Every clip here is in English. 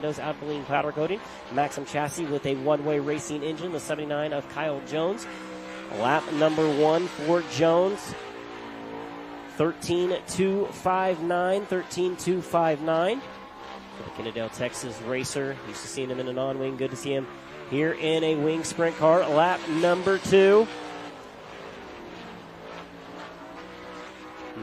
Alkaline powder coating. Maxim chassis with a one-way racing engine, the 79 of Kyle Jones. Lap number 1 for Jones. 13.259, 13.259. For the Kennedale, Texas racer. Used to seeing him in a non-wing. Good to see him here in a wing sprint car. Lap number 2.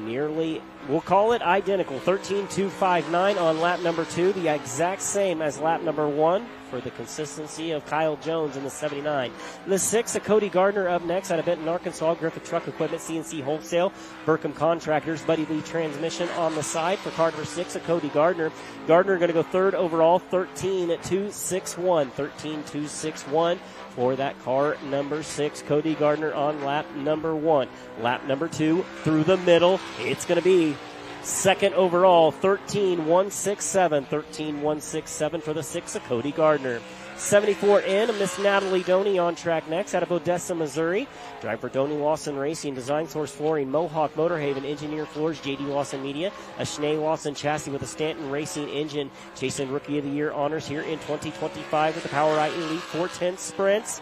Nearly, we'll call it identical. 13.259 on lap number 2, the exact same as lap number 1 for the consistency of Kyle Jones in the 79. The 6 of Cody Gardner up next out of Benton, Arkansas. Griffith Truck Equipment, CNC Wholesale, Burkham Contractors, Buddy Lee Transmission on the side for car number 6 of Cody Gardner. Gardner going to go third overall, 13.261. 13.261. For that car number 6, Cody Gardner on lap number 1. Lap number 2 through the middle. It's going to be second overall, 13.167. 13.167 for the 6 of Cody Gardner. 74N, Miss Natalie Doney on track next out of Odessa, Missouri. Drive for Doney Lawson Racing, Design Source Flooring, Mohawk Motorhaven, Engineer Floors, J.D. Lawson Media, a Schnee Lawson chassis with a Stanton Racing engine. Chasing Rookie of the Year honors here in 2025 with the PowerEye Elite 410 Sprints.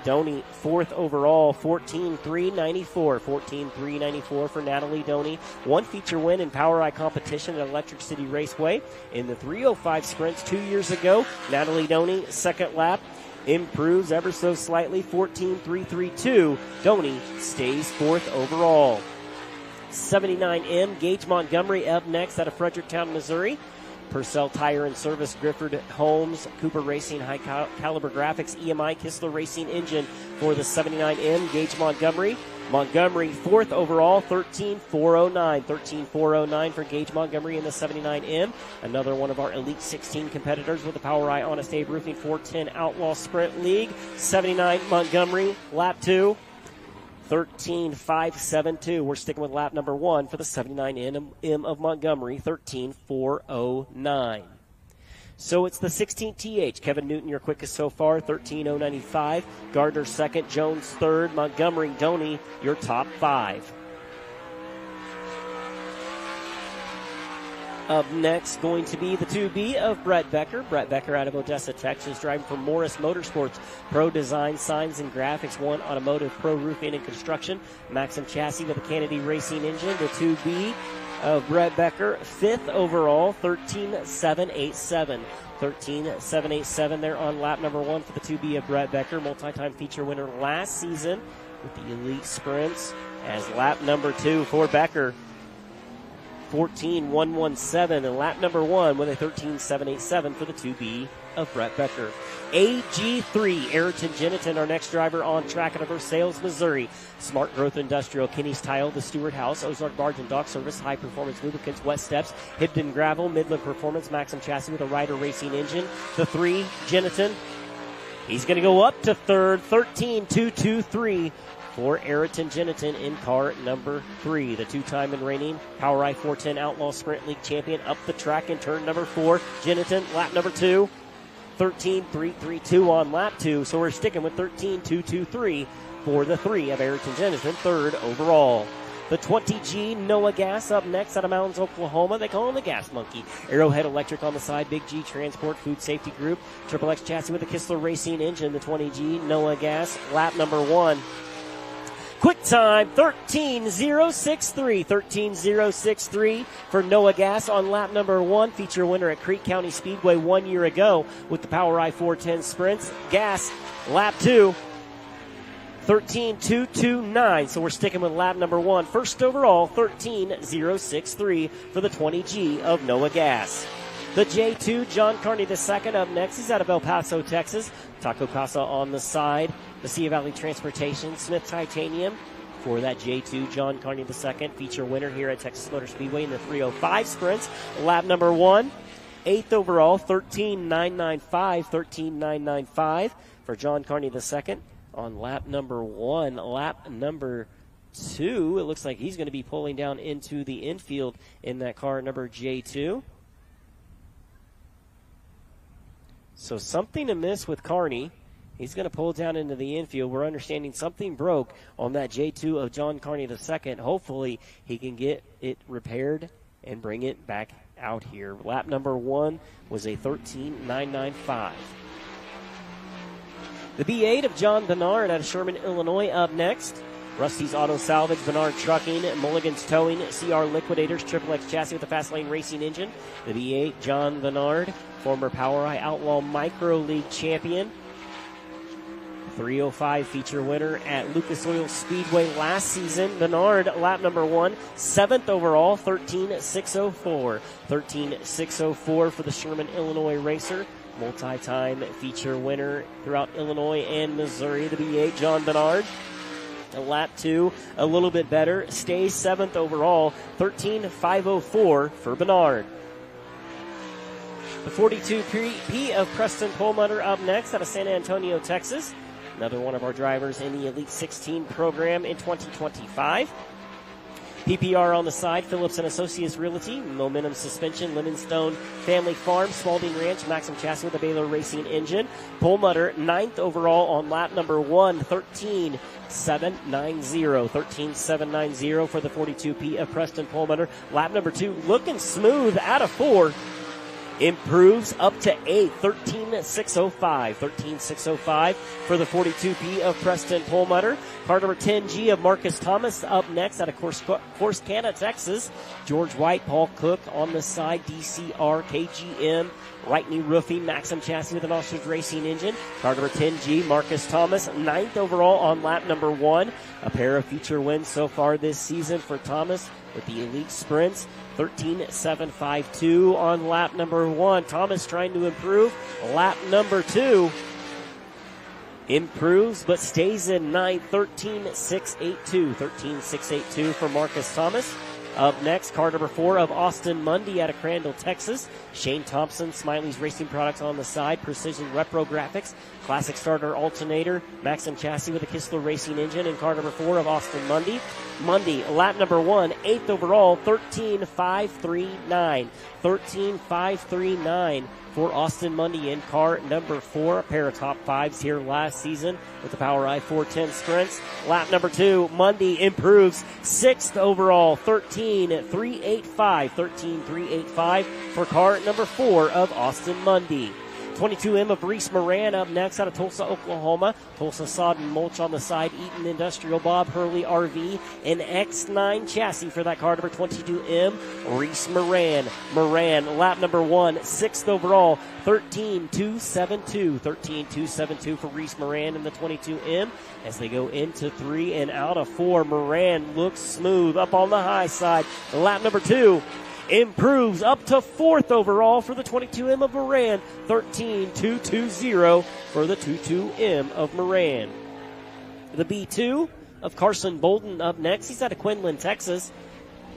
Doney, fourth overall, 14.394. 14.394 for Natalie Doney. One feature win in PowerEye competition at Electric City Raceway in the 305 sprints 2 years ago. Natalie Doney, second lap, improves ever so slightly, 14.332. Doney stays fourth overall. 79M, Gage Montgomery up next out of Fredericktown, Missouri. Purcell Tire and Service, Grifford Holmes, Cooper Racing, High Caliber Graphics, EMI, Kistler Racing engine for the 79M, Gage Montgomery. Montgomery, fourth overall, 13.409. 13.409 for Gage Montgomery in the 79M. Another one of our Elite 16 competitors with the PowerEye Honest Abe Roofing 410 Outlaw Sprint League. 79 Montgomery, lap 2. 13.572. We're sticking with lap number 1 for the 79M of Montgomery, 13.409. So it's the 16th TH. Kevin Newton, your quickest so far, 13.095. Gardner second, Jones third, Montgomery, Doney, your top 5. Up next, going to be the 2B of Brett Becker. Brett Becker out of Odessa, Texas, driving for Morris Motorsports, Pro Design, Signs and Graphics, One Automotive, Pro Roofing and Construction, Maxim Chassis with a Kennedy Racing engine. The 2B of Brett Becker, fifth overall, 13.787. 13.787 there on lap number 1 for the 2B of Brett Becker, multi-time feature winner last season with the Elite Sprints as lap number 2 for Becker. 14.117 and lap number 1 with a 13.787 for the 2B of Brett Becker. AG3, Ayrton Jennington, our next driver on track out of Versailles, Missouri. Smart Growth Industrial, Kinney's Tile, the Stewart House, Ozark Barge and Dock Service, High Performance Lubricants, Wet Steps, Hibden Gravel, Midland Performance, Maxim Chassis with a Ryder Racing engine. The 3, Jennington. He's going to go up to third, 13.223. For Ayrton Jennington in car number 3, the two-time and reigning PowerEye 410 Outlaw Sprint League champion up the track in turn number 4. Jennington, lap number 2, 13.332 on lap 2, so we're sticking with 13.223 for the 3 of Ayrton Jennington, third overall. The 20G Noah Gas up next out of Mountains, Oklahoma. They call him the Gas Monkey. Arrowhead Electric on the side. Big G Transport Food Safety Group. Triple X Chassis with a Kistler Racing engine. The 20G Noah Gas, lap number 1. Quick time, 13.063. 13.063 for Noah Gas on lap number 1. Feature winner at Creek County Speedway 1 year ago with the PowerEye 410 Sprints. Gas, lap 2, 13.229. So we're sticking with lap number 1. First overall, 13.063 for the 20G of Noah Gas. The J2, John Carney II up next. He's out of El Paso, Texas. Taco Casa on the side. The Sea Valley Transportation, Smith Titanium for that J2, John Carney II, feature winner here at Texas Motor Speedway in the 305 sprints. Lap number 1, 8th overall, 13.995. 13.995 for John Carney II on lap number 1. Lap number 2, it looks like he's going to be pulling down into the infield in that car number J2. So something amiss with Carney. He's going to pull down into the infield. We're understanding something broke on that J2 of John Carney II. Hopefully he can get it repaired and bring it back out here. Lap number 1 was a 13.995. The B8 of John Bernard out of Sherman, Illinois up next. Rusty's Auto Salvage, Bernard Trucking, Mulligan's Towing, CR Liquidators, Triple X Chassis with a Fast Lane Racing Engine. The B8, John Bernard, former POWRi Outlaw Micro League champion. 305 feature winner at Lucas Oil Speedway last season. Bernard, lap number 1, 7th overall, 13.604. 13.604 for the Sherman, Illinois racer. Multi-time feature winner throughout Illinois and Missouri. The B8, John Bernard. Lap 2, a little bit better. Stays 7th overall, 13.504 for Bernard. The 42P of Preston Perlmutter up next out of San Antonio, Texas. Another one of our drivers in the Elite 16 program in 2025. PPR on the side, Phillips & Associates Realty, Momentum Suspension, Livingstone Family Farm, Spalding Ranch, Maxim Chassis with a Baylor Racing Engine. Perlmutter, 9th overall on lap number 1, 13.790. 13.790 for the 42P of Preston Perlmutter. Lap number 2, looking smooth out of 4. Improves up to 8, 13.605. 13.605 for the 42P of Preston Perlmutter. Car number 10G of Marcus Thomas up next out of Corsicana, Texas. George White, Paul Cook on the side, DCR, KGM, Right Knee Roofing, Maxim Chassis with an Ostrich Racing Engine. Car number 10G, Marcus Thomas, 9th overall on lap number 1. A pair of feature wins so far this season for Thomas with the Elite Sprints. 13.752 on lap number 1. Thomas trying to improve. Lap number 2 improves but stays in 9th. 13.682. 13.682 for Marcus Thomas. Up next, car number 4 of Austin Mundy out of Crandall, Texas. Shane Thompson, Smiley's Racing Products on the side. Precision Repro Graphics. Classic starter alternator. Maxim Chassis with a Kistler Racing Engine. And car number 4 of Austin Mundy. Mundy, lap number 1, 8th overall, 13.539. 13.539 for Austin Mundy in car number 4. A pair of top 5s here last season with the POWRi 410 sprints. Lap number 2, Mundy improves 6th overall, 13.385. 13.385 for car number 4 of Austin Mundy. 22M of Reese Moran up next out of Tulsa, Oklahoma. Tulsa Sod and Mulch on the side. Eaton Industrial, Bob Hurley RV, and X9 chassis for that car number 22M, Reese Moran. Moran, lap number 1, 6th overall, 13.272. 13.272 for Reese Moran in the 22M. As they go into 3 and out of 4, Moran looks smooth up on the high side. Lap number 2. Improves up to 4th overall for the 22M of Moran. 13.220 for the 22M of Moran. The B2 of Carson Bolden up next. He's out of Quinlan, Texas.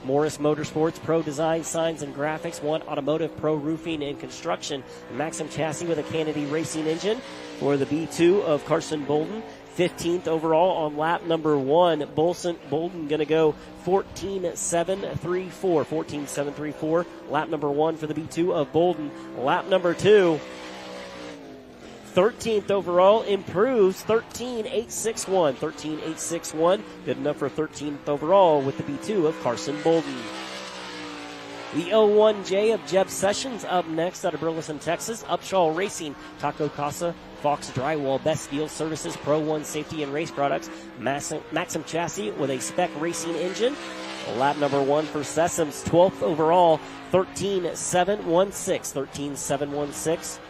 Morris Motorsports, Pro Design, Signs and Graphics, One Automotive, Pro Roofing and Construction. Maxim Chassis with a Kennedy Racing Engine for the B2 of Carson Bolden. 15th overall on lap number 1. Bolden going to go 14.734. 14.734. Lap number 1 for the B2 of Bolden. Lap number 2. 13th overall, improves 13.861. 13.861. Good enough for 13th overall with the B2 of Carson Bolden. The 01J of Jeb Sessions up next out of Burleson, Texas. Upshaw Racing, Taco Casa, Fox Drywall, Best Steel Services, Pro One Safety and Race Products, Maxim Chassis with a spec racing engine. Lap number 1 for Sessoms, 12th overall, 13.716. 13.716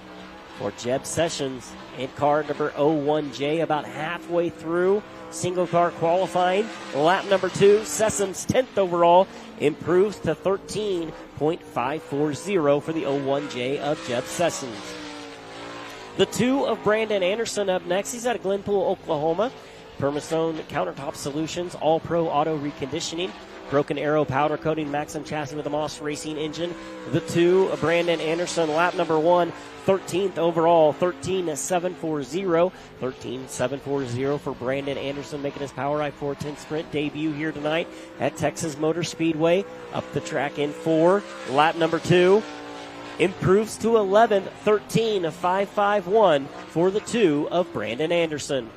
for Jeb Sessions. And car number 01J about halfway through single car qualifying. Lap number 2, Sessoms, 10th overall, improves to 13.540 for the 01J of Jeb Sessions. The 2 of Brandon Anderson up next. He's out of Glenpool, Oklahoma. Permastone Countertop Solutions, All Pro Auto Reconditioning, Broken Arrow Powder Coating, Maxim Chassis with a Moss Racing Engine. The 2 of Brandon Anderson, lap number 1, 13th overall, 13.740. 13.740 for Brandon Anderson, making his POWRi 410 Sprint debut here tonight at Texas Motor Speedway. Up the track in 4. Lap number 2. Improves to 11th, 13.551 for the 2 of Brandon Anderson.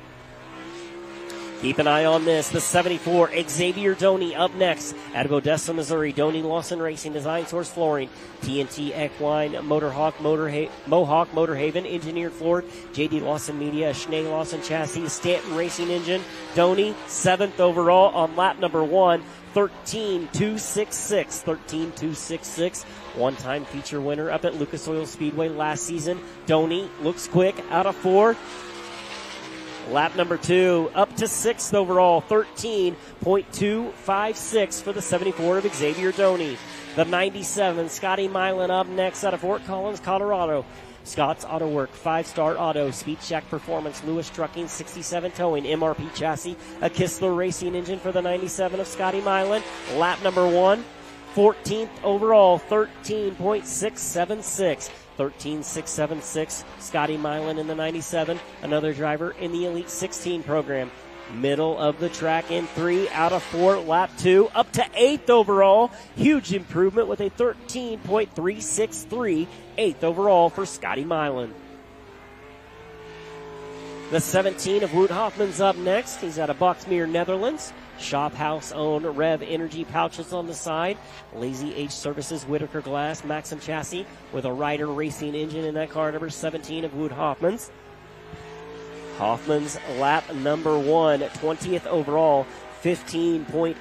Keep an eye on this. The 74, Xavier Doney up next out of Odessa, Missouri. Doney Lawson Racing, Design Source Flooring, TNT Equine, Mohawk Motorhaven, Engineered Floor, JD Lawson Media, Schnee Lawson Chassis, Stanton Racing Engine. Doney, 7th overall on lap number 1. 13.266. One-time feature winner up at Lucas Oil Speedway last season. Doney looks quick out of 4. Lap number 2, up to 6th overall, 13.256 for the 74 of Xavier Doney. The 97, Scotty Milan up next out of Fort Collins, Colorado. Scott's Auto Work, 5-Star Auto, Speed Shack Performance, Lewis Trucking, 67 Towing, MRP Chassis, a Kistler Racing Engine for the 97 of Scotty Milan. Lap number 1, 14th overall, 13.676. 13.676, Scotty Milan in the 97, another driver in the Elite 16 program. Middle of the track in 3 out of 4, lap 2, up to 8th overall. Huge improvement with a 13.363, 8th overall for Scotty Milan. The 17 of Wout Hoffman's up next. He's out of Boxmeer, Netherlands. Shop House owned Rev Energy pouches on the side. Lazy H Services, Whitaker Glass, Maxim Chassis with a Ryder Racing Engine in that car, number 17 of Wout Hoffman's. Hoffman's lap number 1, 20th overall, 15.095,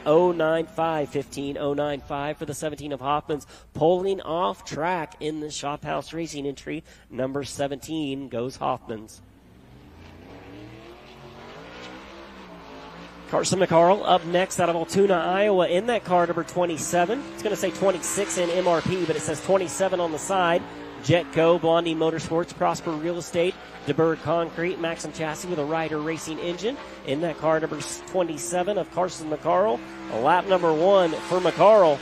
15.095 for the 17 of Hoffman's. Pulling off track in the Shop House Racing entry, number 17 goes Hoffman's. Carson McCarl up next out of Altoona, Iowa in that car, number 27. It's going to say 26 in MRP, but it says 27 on the side. Jetco, Blondie Motorsports, Prosper Real Estate, DeBurg Concrete, Maxim Chassis with a Ryder Racing Engine. In that car, number 27 of Carson McCarl. Lap number 1 for McCarl.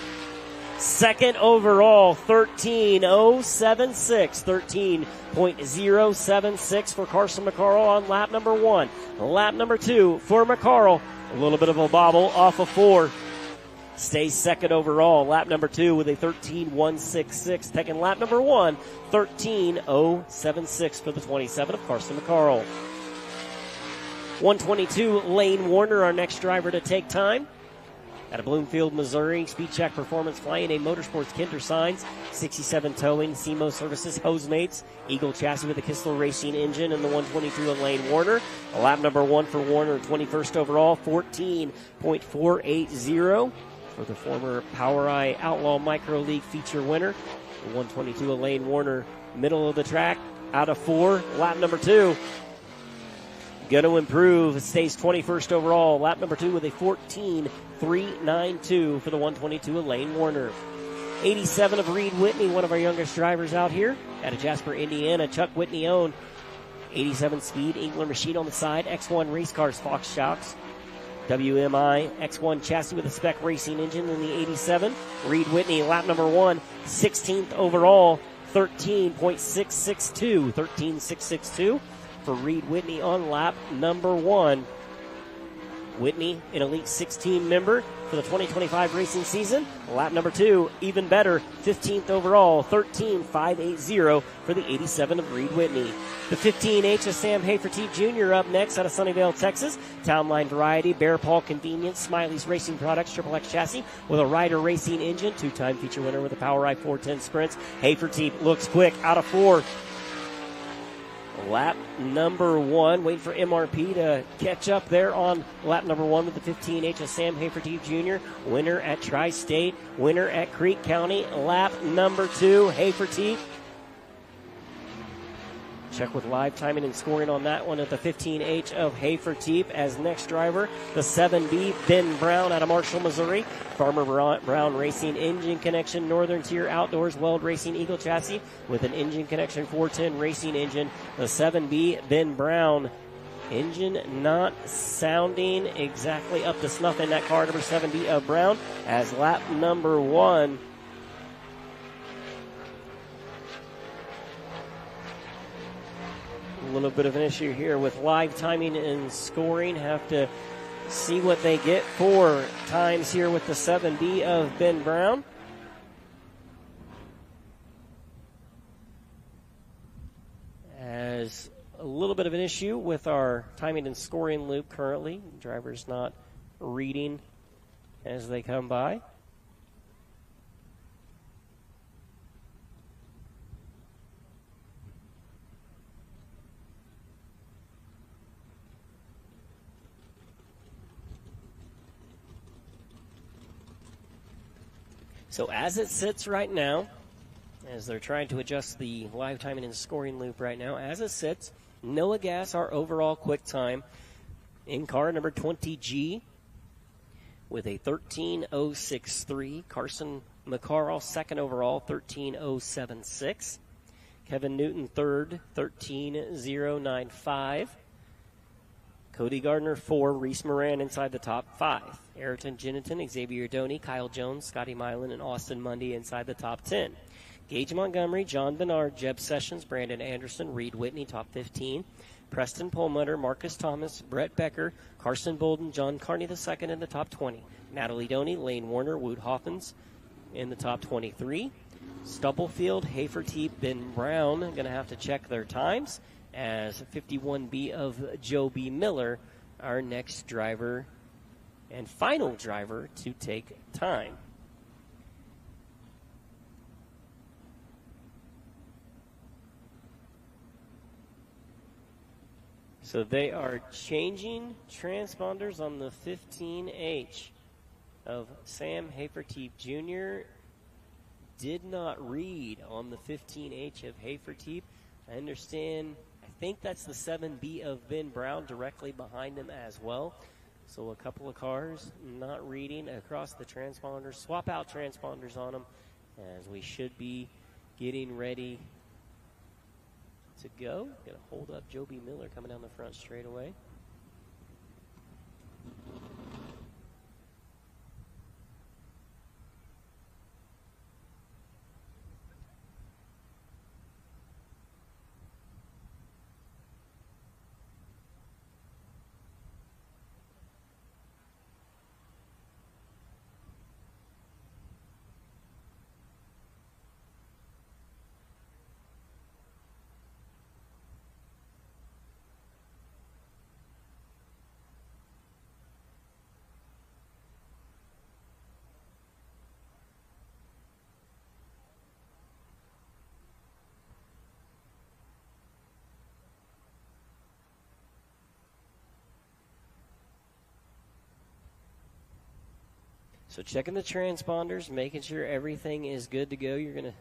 2nd overall, 13.076. 13.076 for Carson McCarl on lap number 1. Lap number 2 for McCarl. A little bit of a bobble off of 4. Stays 2nd overall. Lap number 2 with a 13.166. Taking lap number 1, 13.076 for the 27 of Carson McCarl. 122, Lane Warner, our next driver to take time. Out of Bloomfield, Missouri, Speed Check Performance, Flying A Motorsports, Kinder Signs, 67 Towing, SEMO Services, Hosemates, Eagle Chassis with a Kistler Racing Engine, and the 122 of Lane Warner. Lap number 1 for Warner, 21st overall, 14.480 for the former PowerEye Outlaw Micro League feature winner. The 122 of Lane Warner, middle of the track, out of 4, lap number 2. Going to improve. It stays 21st overall. Lap number 2 with a 14.392 for the 122 of Lane Warner. 87 of Reed Whitney, one of our youngest drivers out here. Out of Jasper, Indiana. Chuck Whitney owned. 87 Speed, Engler Machine on the side. X1 Race Cars, Fox Shocks. WMI X1 Chassis with a Spec Racing Engine in the 87. Reed Whitney, lap number 1, 16th overall. 13.662. 13.662. For Reed Whitney on lap number 1. Whitney, an Elite 16 member for the 2025 racing season. Lap number 2, even better, 15th overall, 13.580 for the 87 of Reed Whitney. The 15H of Sam Haferteef Jr. up next out of Sunnyvale, Texas. Townline Variety, Bear Paw Convenience, Smiley's Racing Products, Triple X Chassis with a Ryder Racing Engine. 2-time feature winner with a PowerEye 410 Sprints. Haferteef looks quick out of 4. Lap number 1, waiting for MRP to catch up there on lap number 1 with the 15H of Sam Haferteef Jr. Winner at Tri-State, winner at Creek County. Lap number 2, Haferteef. Check with live timing and scoring on that one at the 15H of Haferteef. As next driver, the 7B, Ben Brown out of Marshall, Missouri. Farmer Brown Racing Engine Connection, Northern Tier Outdoors, Weld Racing Eagle Chassis with an Engine Connection 410 Racing Engine. The 7B, Ben Brown. Engine not sounding exactly up to snuff in that car, number 7B of Brown, as lap number 1. A little bit of an issue here with live timing and scoring. Have to see what they get for times here with the 7B of Ben Brown. As a little bit of an issue with our timing and scoring loop currently. Driver's not reading as they come by. So as it sits right now, as they're trying to adjust the live timing and scoring loop right now, as it sits, Noah Gass, our overall quick time in car number 20G with a 13.063. Carson McCarl, second overall, 13.076. Kevin Newton, third, 13.095. Cody Gardner, 4. Reese Moran inside the top 5. Ayrton Ginnington, Xavier Doney, Kyle Jones, Scotty Milan, and Austin Mundy inside the top 10. Gage Montgomery, John Bernard, Jeb Sessions, Brandon Anderson, Reed Whitney, top 15. Preston Perlmutter, Marcus Thomas, Brett Becker, Carson Bolden, John Carney II in the top 20. Natalie Doney, Lane Warner, Wood Hoffins in the top 23. Stubblefield, Haferteep, Ben Brown going to have to check their times, as 51B of Joe B. Miller, our next driver and final driver to take time. So they are changing transponders on the 15H of Sam Haferteep Jr. Did not read on the 15H of Haferteep. I understand, I think that's the 7B of Ben Brown directly behind him as well. So a couple of cars not reading across the transponders. Swap out transponders on them as we should be getting ready to go. Going to hold up Joe B. Miller coming down the front straightaway. So checking the transponders, making sure everything is good to go. You're going to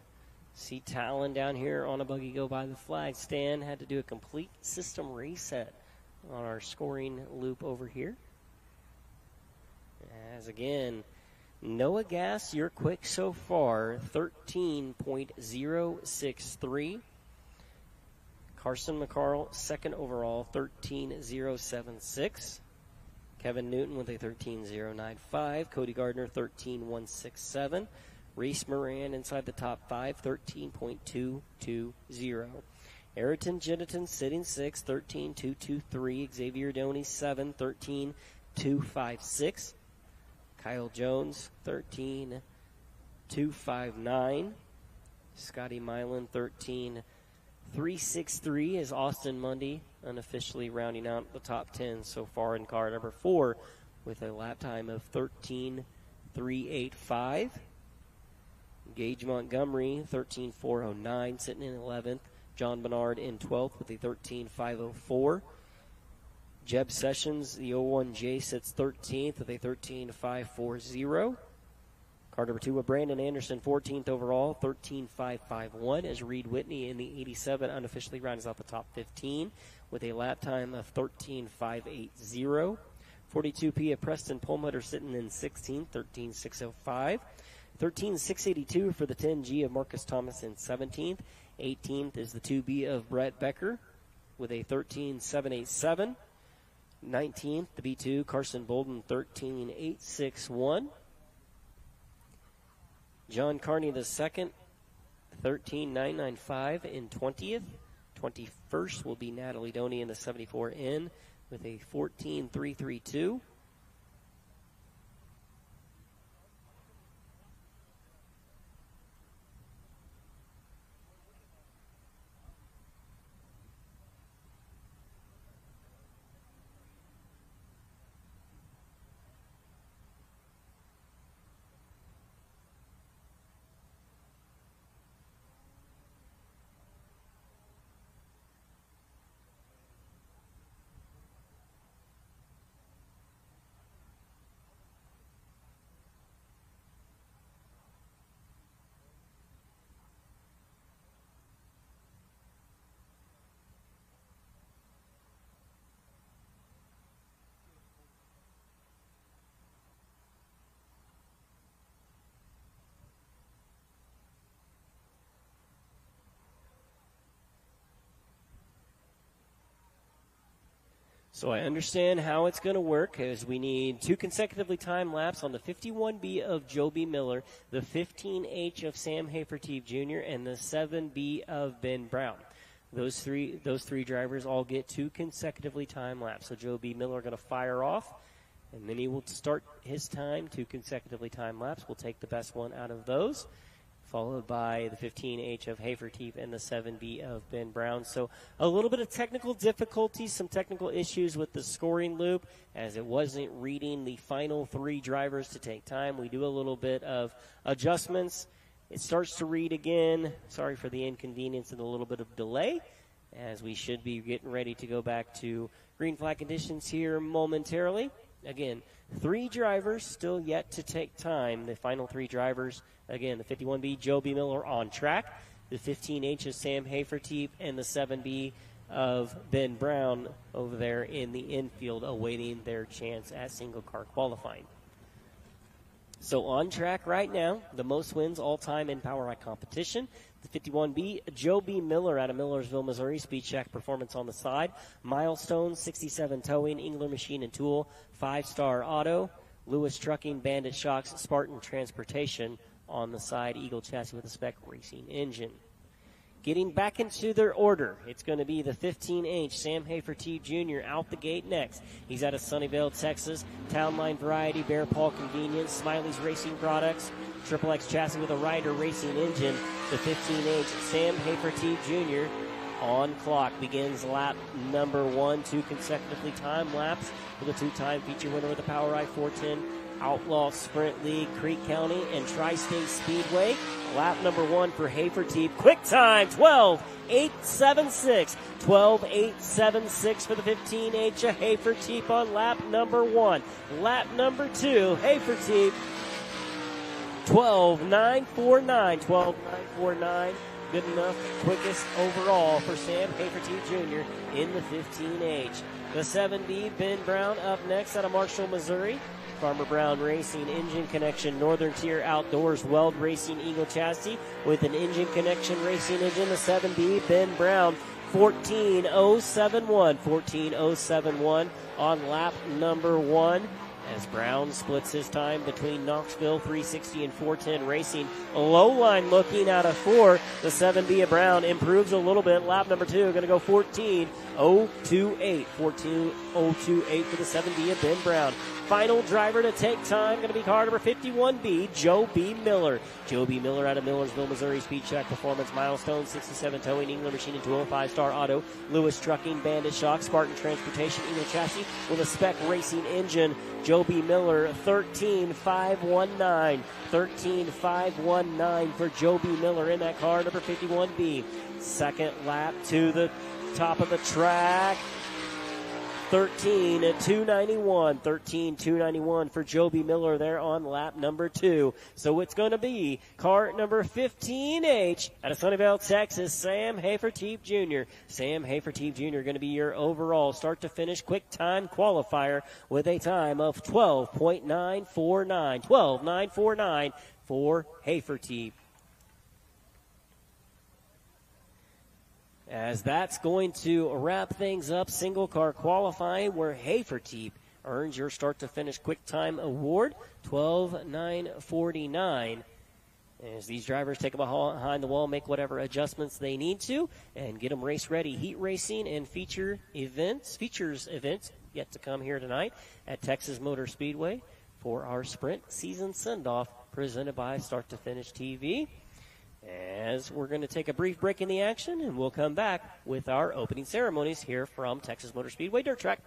see Talon down here on a buggy go by the flag stand. Had to do a complete system reset on our scoring loop over here. As again, Noah Gass, you're quick so far, 13.063. Carson McCarl, second overall, 13.076. Kevin Newton with a 13.095. Cody Gardner, 13.167. Reese Moran inside the top 5, 13.220. Ayrton Ginnington sitting 6, 13.223. Xavier Doney, 7, 13.256. Kyle Jones, 13.259. Scotty Milan, 13.363 is Austin Mundy, unofficially rounding out the top 10 so far in car number 4 with a lap time of 13.385. Gage Montgomery, 13.409, sitting in 11th. John Bernard in 12th with a 13.504. Jeb Sessions, the 01J, sits 13th with a 13.540. Car number 2 with Brandon Anderson, 14th overall, 13.551, as Reed Whitney in the 87 unofficially rounds out the top 15 with a lap time of 13.580. 42P of Preston Perlmutter sitting in 16th, 13.605. 13.682 for the 10G of Marcus Thomas in 17th. 18th is the 2B of Brett Becker with a 13.787. 19th, the B2, Carson Bolden, 13.861. John Carney the second, 13.995 in 20th. 21st will be Natalie Doney in the 74N with a 14.332. So I understand how it's going to work, as we need 2 consecutively timed laps on the 51B of Joby Miller, the 15H of Sam Haferteef Jr., and the 7B of Ben Brown. Those three drivers all get 2 consecutively timed laps. So Joby Miller going to fire off, and then he will start his time, 2 consecutively timed laps. We'll take the best one out of those, followed by the 15H of Haferteef and the 7B of Ben Brown. So a little bit of technical difficulties, some technical issues with the scoring loop, as it wasn't reading the final 3 drivers to take time. We do a little bit of adjustments. It starts to read again. Sorry for the inconvenience and a little bit of delay, as we should be getting ready to go back to green flag conditions here momentarily. Again, 3 drivers still yet to take time. The final 3 drivers, again, the 51B, Joby Miller on track, the 15H of Sam Haferteef, and the 7B of Ben Brown over there in the infield, awaiting their chance at single car qualifying. So on track right now, the most wins all time in Power High competition. The 51B, Joby Miller out of Millersville, Missouri. Speed Shack Performance on the side. Milestone, 67 Towing, Engler Machine and Tool, 5-Star Auto, Lewis Trucking, Bandit Shocks, Spartan Transportation on the side. Eagle Chassis with a Spec Racing Engine. Getting back into their order, it's going to be the 15H, Sam Haferteef Jr. out the gate next. He's out of Sunnyvale, Texas. Town Line Variety, Bear Paul Convenience, Smiley's Racing Products, Triple X Chassis with a Ryder Racing Engine. The 15H, Sam Haferteef Jr. on clock. Begins lap number 1, 2 consecutively timed laps with a 2-time feature winner with the Power Ride 410 Outlaw Sprint League, Creek County, and Tri-State Speedway. Lap number 1 for Haferteef. Quick time, 12.876. 12.876 for the 15H of Haferteef on lap number 1. Lap number 2, Haferteef, 12.949. 12.949. Good enough, quickest overall for Sam Haferteef Jr. in the 15H. The 7B, Ben Brown, up next out of Marshall, Missouri. Farmer Brown Racing Engine Connection, Northern Tier Outdoors, Weld Racing Eagle Chassis with an Engine Connection Racing Engine. The 7B, Ben Brown, 14.071. 14.071 on lap number 1. As Brown splits his time between Knoxville 360 and 410 Racing. A low line looking out of 4. The 7B of Brown improves a little bit. Lap number 2 going to go 14.028. 14.028 for the 7B of Ben Brown. Final driver to take time going to be car number 51B, Joby Miller. Joby Miller out of Millersville, Missouri. Speed Shack Performance, Milestone, 67 Towing, Engler Machine and Tool, 5-Star Auto, Lewis Trucking, Bandit Shock, Spartan Transportation, Eagle Chassis with a Spec Racing Engine. Joby Miller, 13.519. 13.519 for Joby Miller in that car number 51B. Second lap to the top of the track. 13.291. 13.291 for Joby Miller there on lap number 2. So it's going to be car number 15H out of Sunnyvale, Texas, Sam Haferteef Jr. Sam Haferteef Jr. going to be your overall start to finish quick time qualifier with a time of 12.949. 12.949 for Haferteef. As that's going to wrap things up, single car qualifying, where Haferteef earns your start to finish quick time award, 12.949. As these drivers take them behind the wall, make whatever adjustments they need to, and get them race ready. Heat racing and features events yet to come here tonight at Texas Motor Speedway for our sprint season send-off presented by Start to Finish TV. As we're going to take a brief break in the action, and we'll come back with our opening ceremonies here from Texas Motor Speedway Dirt Track.